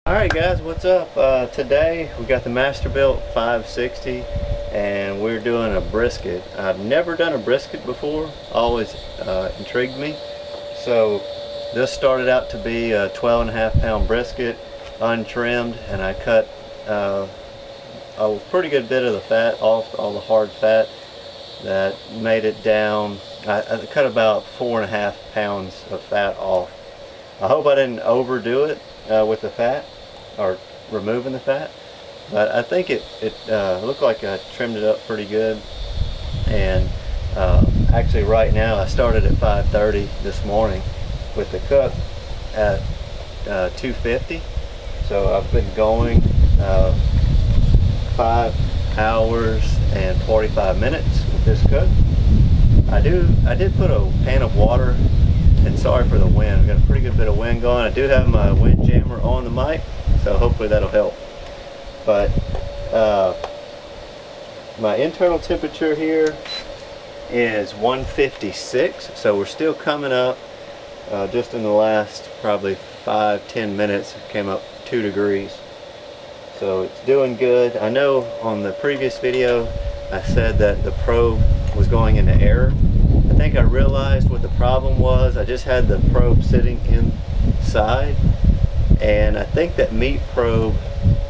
Alright guys, what's up? Today we got the Masterbuilt 560 and we're doing a brisket. I've never done a brisket before, always intrigued me. So this started out to be a 12.5-pound brisket, untrimmed, and I cut a pretty good bit of the fat off, all the hard fat. That made it down. I cut about 4.5 pounds of fat off. I hope I didn't overdo it with the fat, or removing the fat, but I think it looked like I trimmed it up pretty good. And actually right now I started at 5:30 this morning with the cook at 250, so I've been going 5 hours and 45 minutes with this cook. I did put a pan of water, and sorry for the wind, I've got a pretty good bit of wind going. I do have my wind jammer on the mic, so hopefully that'll help. But my internal temperature here is 156, so we're still coming up. Just in the last probably 5-10 minutes it came up 2 degrees, so it's doing good. I know on the previous video I said that the probe was going into error. I think I realized what the problem was. I just had the probe sitting inside, and I think that meat probe,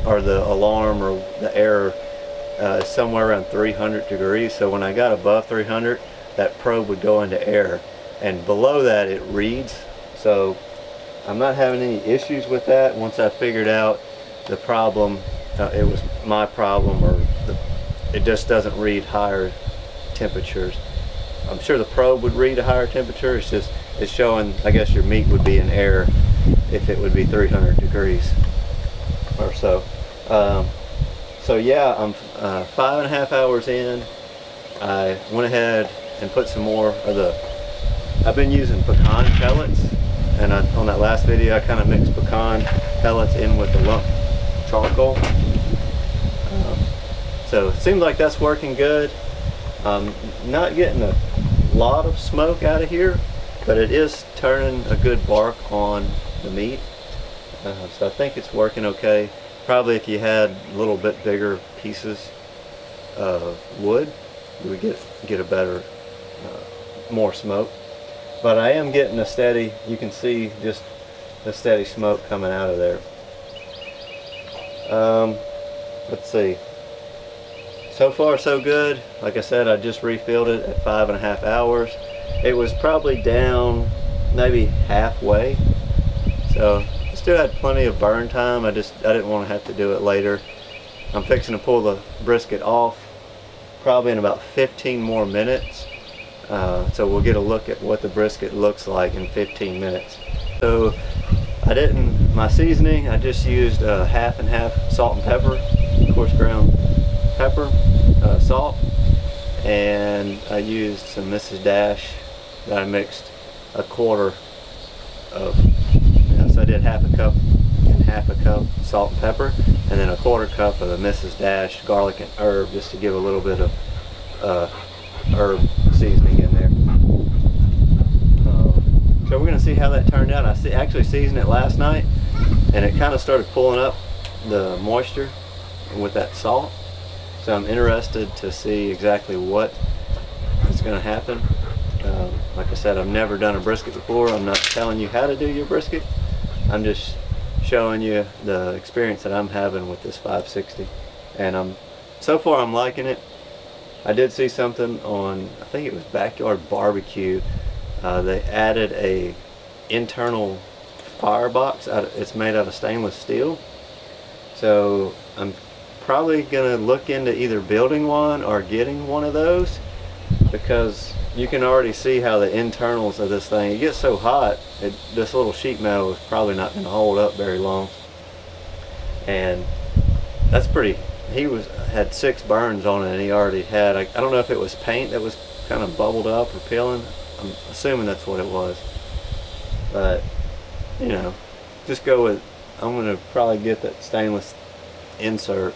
or the alarm, or the error, is somewhere around 300 degrees. So when I got above 300, that probe would go into error, and below that it reads. So I'm not having any issues with that. Once I figured out the problem, it was my problem, or it just doesn't read higher temperatures. I'm sure the probe would read a higher temperature. It's showing, I guess your meat would be in error if it would be 300 degrees or so. So yeah, I'm 5.5 hours in. I went ahead and put some more of I've been using pecan pellets, and on that last video I kind of mixed pecan pellets in with the lump charcoal. So it seems like that's working good. I'm not getting a lot of smoke out of here, but it is turning a good bark on the meat. So I think it's working okay. Probably if you had a little bit bigger pieces of wood, you would get a better, more smoke. But I am getting a steady, you can see just the steady smoke coming out of there. Let's see. So far so good. Like I said, I just refilled it at 5.5 hours. It was probably down maybe halfway, so I still had plenty of burn time. I didn't want to have to do it later. I'm fixing to pull the brisket off probably in about 15 more minutes, so we'll get a look at what the brisket looks like in 15 minutes. So my seasoning, I just used half and half salt and pepper, coarse ground pepper, salt, and I used some Mrs. Dash that I mixed a quarter of. So I did half a cup and half a cup salt and pepper, and then a quarter cup of the Mrs. Dash garlic and herb, just to give a little bit of herb seasoning in there. So we're going to see how that turned out. I actually seasoned it last night, and it kind of started pulling up the moisture with that salt. So I'm interested to see exactly what is going to happen. Like I said, I've never done a brisket before. I'm not telling you how to do your brisket. I'm just showing you the experience that I'm having with this 560. And so far I'm liking it. I did see something on, I think it was Backyard Barbecue. They added a internal firebox. It's made out of stainless steel. So I'm probably gonna look into either building one or getting one of those, because you can already see how the internals of this thing, it gets so hot, this little sheet metal is probably not going to hold up very long. And that's pretty, had 6 burns on it, and he already had, I don't know if it was paint that was kind of bubbled up or peeling. I'm assuming that's what it was, but you know, just go with, I'm going to probably get that stainless insert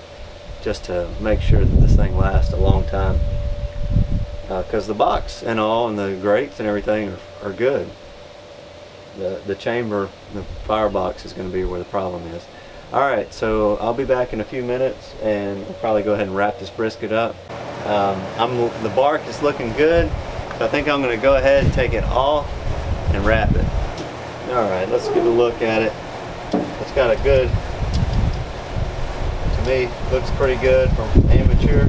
just to make sure that this thing lasts a long time, because the box and all, and the grates and everything are good. The chamber, the firebox is going to be where the problem is. Alright, so I'll be back in a few minutes and we'll probably go ahead and wrap this brisket up. The bark is looking good, so I think I'm going to go ahead and take it off and wrap it. Alright, let's get a look at it. It's got a good, to me, looks pretty good from amateur.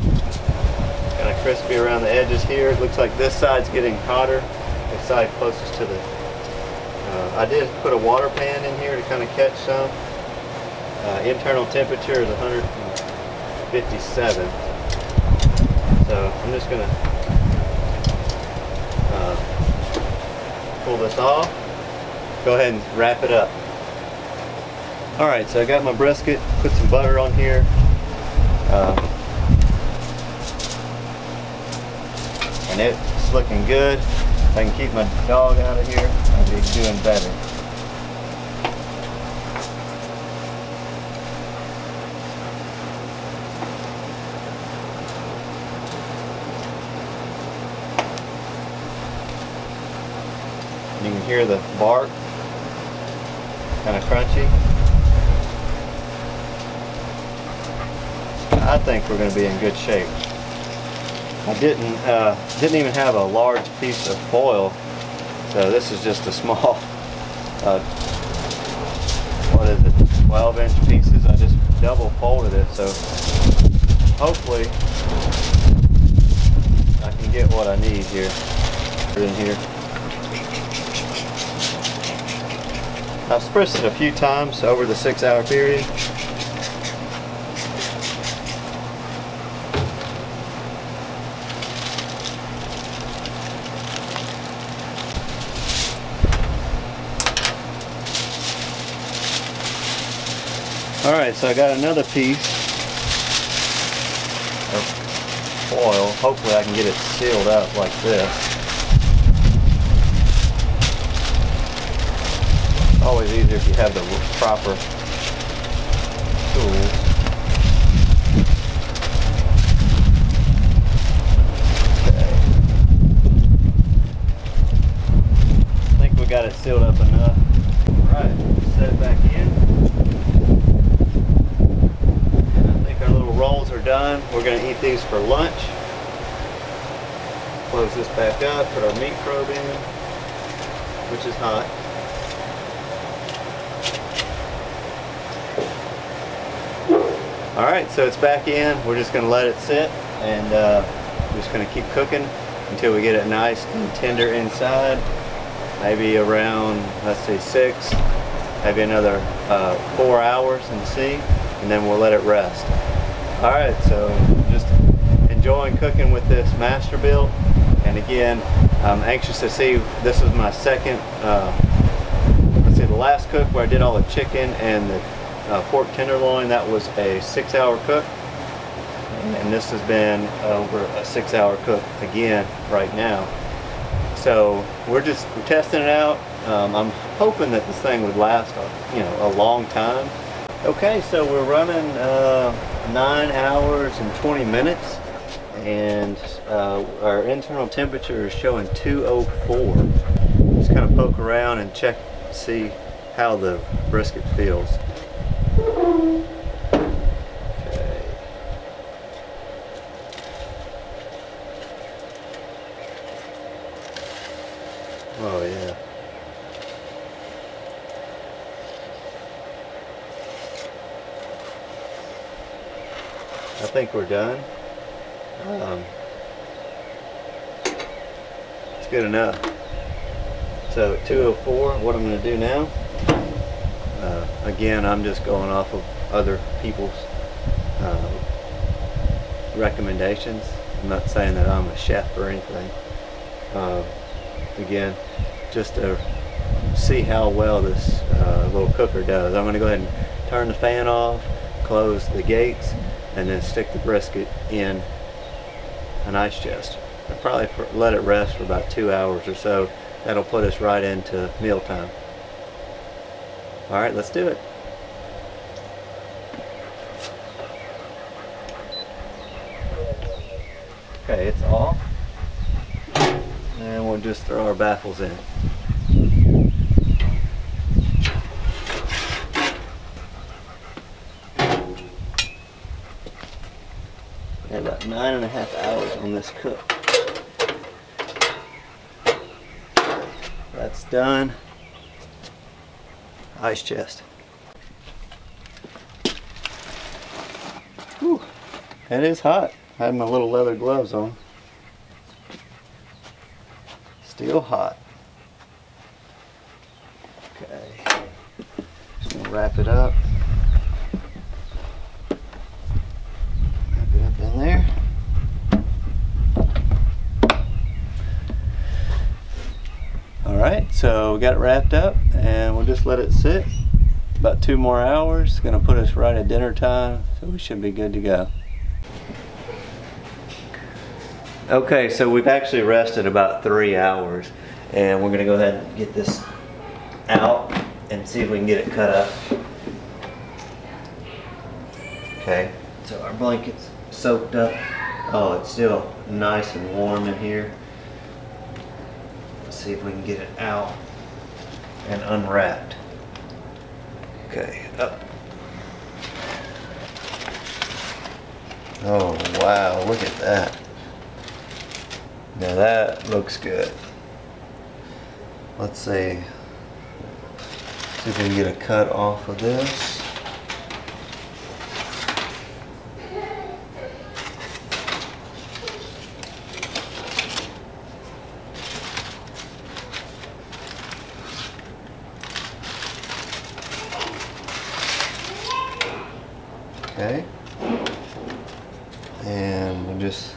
Kind of crispy around the edges here. It looks like this side's getting hotter. The side closest to the, I did put a water pan in here to kind of catch some. Internal temperature is 157. So I'm just going to pull this off. Go ahead and wrap it up. Alright, so I got my brisket, put some butter on here. And it's looking good. If I can keep my dog out of here, I'll be doing better. You can hear the bark, kind of crunchy. I think we're going to be in good shape. I didn't even have a large piece of foil, so this is just a small, what is it, 12-inch pieces. I just double folded it, so hopefully I can get what I need here. Put it in here. I've spritzed it a few times over the 6-hour period. Alright, so I got another piece of foil. Hopefully I can get it sealed up like this. It's always easier if you have the proper tools. Okay. I think we got it sealed up enough. Alright, set it back in. Rolls are done. We're going to eat these for lunch. Close this back up, put our meat probe in, which is hot. Alright, so it's back in. We're just going to let it sit, and we're just going to keep cooking until we get it nice and tender inside. Maybe around, let's say 6, maybe another 4 hours and see, and then we'll let it rest. Alright, so just enjoying cooking with this Masterbuilt, and again, I'm anxious to see. This is my second, let's see, the last cook where I did all the chicken and the pork tenderloin, that was a 6-hour cook, and this has been over a 6-hour cook again right now. So we're testing it out. I'm hoping that this thing would last, a long time. Okay, so we're running 9 hours and 20 minutes, and our internal temperature is showing 204. Just kind of poke around and check, see how the brisket feels. Okay. Oh yeah. I think we're done. It's good enough. So at 204, what I'm going to do now, again, I'm just going off of other people's recommendations. I'm not saying that I'm a chef or anything. Again, just to see how well this little cooker does. I'm going to go ahead and turn the fan off, close the gates, and then stick the brisket in an ice chest. I'll probably let it rest for about 2 hours or so. That'll put us right into mealtime. Alright, let's do it. Okay, it's off. And we'll just throw our baffles in. Got about 9.5 hours on this cook. That's done. Ice chest. Whew, it is hot. I had my little leather gloves on. Still hot. Okay, just gonna wrap it up. Wrap it up in there. Alright, so we got it wrapped up and we'll just let it sit about 2 more hours. It's gonna put us right at dinner time, so we should be good to go. Okay, so we've actually rested about 3 hours and we're gonna go ahead and get this out and see if we can get it cut up. Okay, so our blanket's soaked up. Oh, it's still nice and warm in here. Let's see if we can get it out and unwrapped. Okay, up. Oh wow, look at that. Now that looks good. Let's see if we can get a cut off of this. Okay, and we just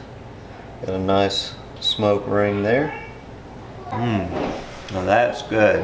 got a nice smoke ring there. Now that's good.